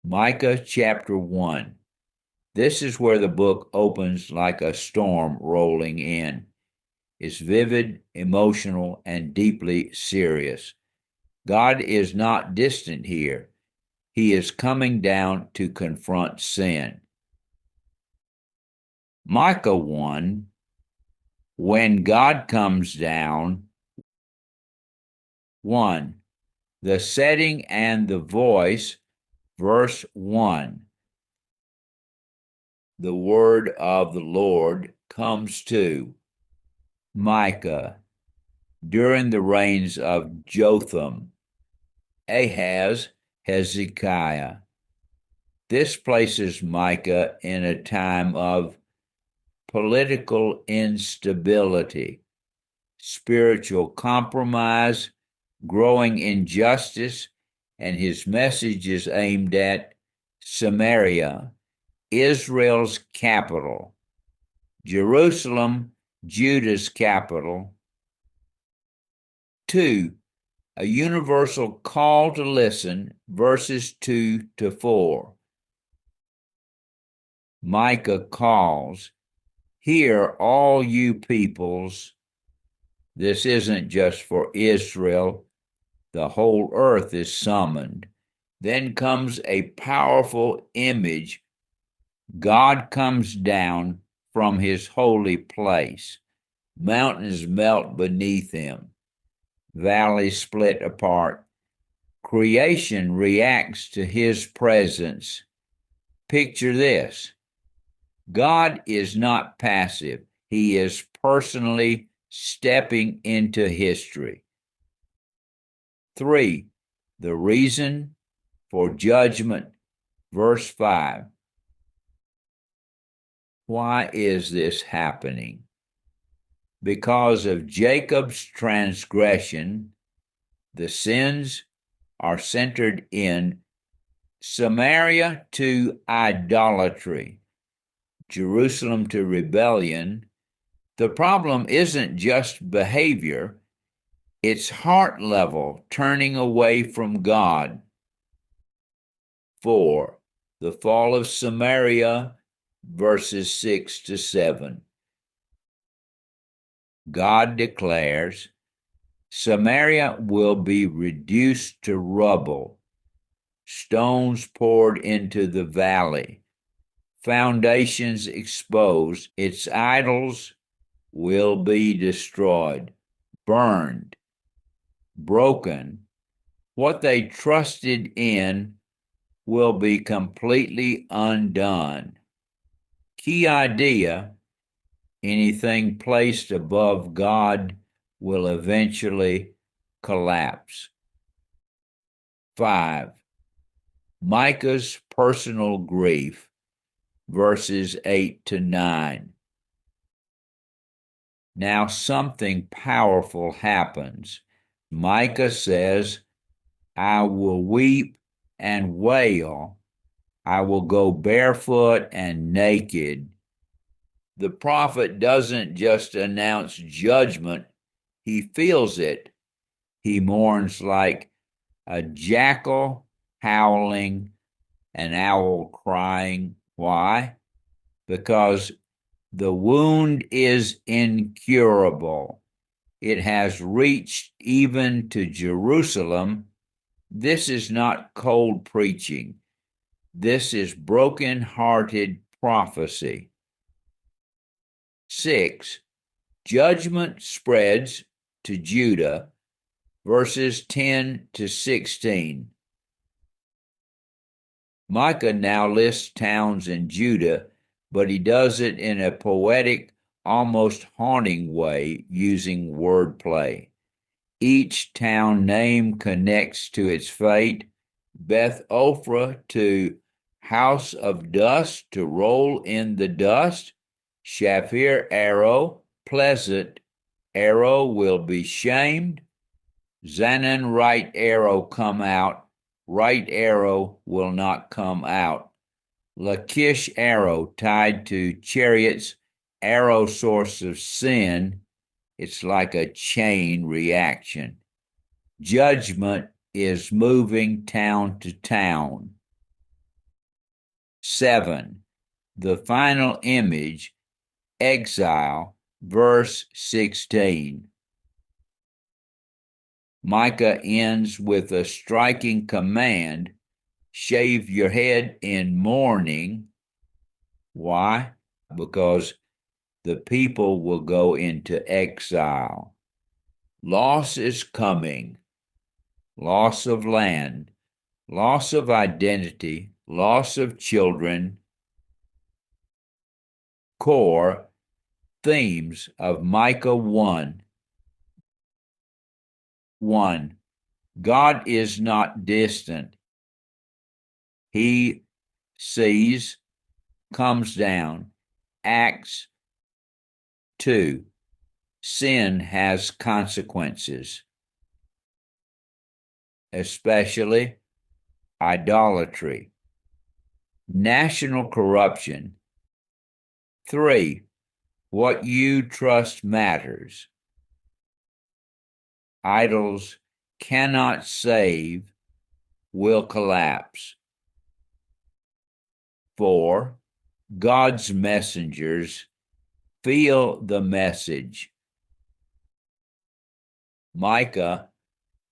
Micah chapter 1. This is where the book opens like a storm rolling in. It's vivid, emotional, and deeply serious. God is not distant here. He is coming down to confront sin. Micah 1, when God comes down. 1. The setting and the voice, verse 1. The word of the Lord comes to Micah during the reigns of Jotham, Ahaz, Hezekiah. This places Micah in a time of political instability, spiritual compromise, growing injustice, and his message is aimed at Samaria, Israel's capital, Jerusalem, Judah's capital. 2. A universal call to listen, verses 2 to 4. Micah calls, "Hear, all you peoples." This isn't just for Israel. The whole earth is summoned. Then comes a powerful image. God comes down from his holy place. Mountains melt beneath him. Valleys split apart. Creation reacts to his presence. Picture this. God is not passive. He is personally stepping into history. 3. The reason for judgment, verse 5. Why is this happening? Because of Jacob's transgression, the sins are centered in Samaria to idolatry, Jerusalem to rebellion. The problem isn't just behavior, it's heart level turning away from God. 4. The fall of Samaria, verses 6 to 7. God declares, Samaria will be reduced to rubble, stones poured into the valley, foundations exposed, its idols will be destroyed, burned, broken. What they trusted in will be completely undone. Key idea: anything placed above God will eventually collapse. 5. Micah's personal grief, verses 8 to 9. Now something powerful happens. Micah says, I will weep and wail. I will go barefoot and naked. The prophet doesn't just announce judgment, he feels it. He mourns like a jackal howling, an owl crying. Why? Because the wound is incurable. It has reached even to Jerusalem. This is not cold preaching. This is broken-hearted prophecy. 6. Judgment spreads to Judah, verses 10 to 16. Micah now lists towns in Judah, but he does it in a poetic, almost haunting way, using wordplay. Each town name connects to its fate. Beth Ophrah to house of dust, to roll in the dust. Shaphir Arrow, pleasant arrow will be shamed. Zanan right arrow come out, right arrow will not come out. Lachish arrow tied to chariots, arrow source of sin. It's like a chain reaction. Judgment is moving town to town. 7. The final image, exile, verse 16. Micah ends with a striking command: shave your head in mourning. Why? Because the people will go into exile. Loss is coming. Loss of land, loss of identity, loss of children. Core themes of Micah 1. 1. God is not distant. He sees, comes down, acts. 2. Sin has consequences, especially idolatry, national corruption. 3. What you trust matters. Idols cannot save, will collapse. 4. God's messengers feel the message. Micah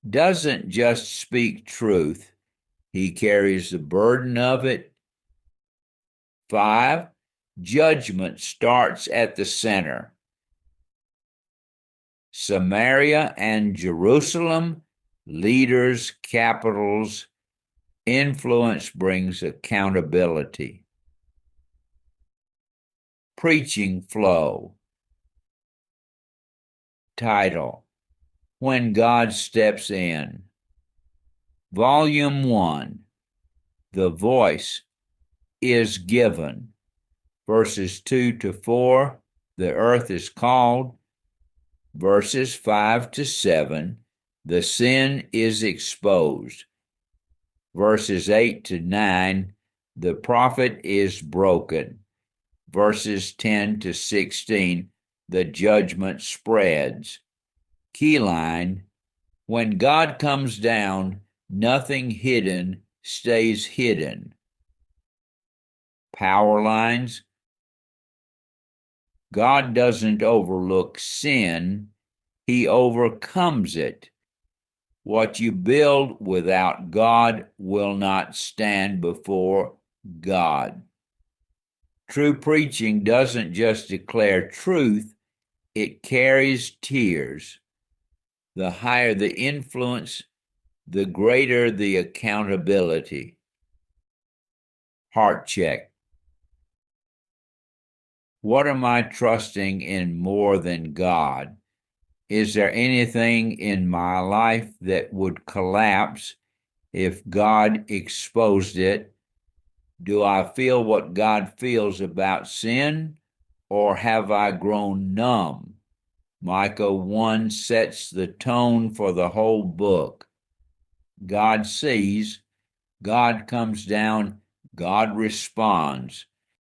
doesn't just speak truth, he carries the burden of it. 5. Judgment starts at the center. Samaria and Jerusalem, leaders, capitals, influence brings accountability. Preaching flow. Title: When God Steps In. Volume 1. The voice is given. Verses 2 to 4, the earth is called. Verses 5 to 7, the sin is exposed. Verses 8 to 9, the prophet is broken. Verses 10 to 16, the judgment spreads. Keyline: when God comes down, nothing hidden stays hidden. Power lines: God doesn't overlook sin, he overcomes it. What you build without God will not stand before God. True preaching doesn't just declare truth, it carries tears. The higher the influence, the greater the accountability. Heart check. What am I trusting in more than God? Is there anything in my life that would collapse if God exposed it? Do I feel what God feels about sin, or have I grown numb? Micah 1 sets the tone for the whole book. God sees, God comes down, God responds.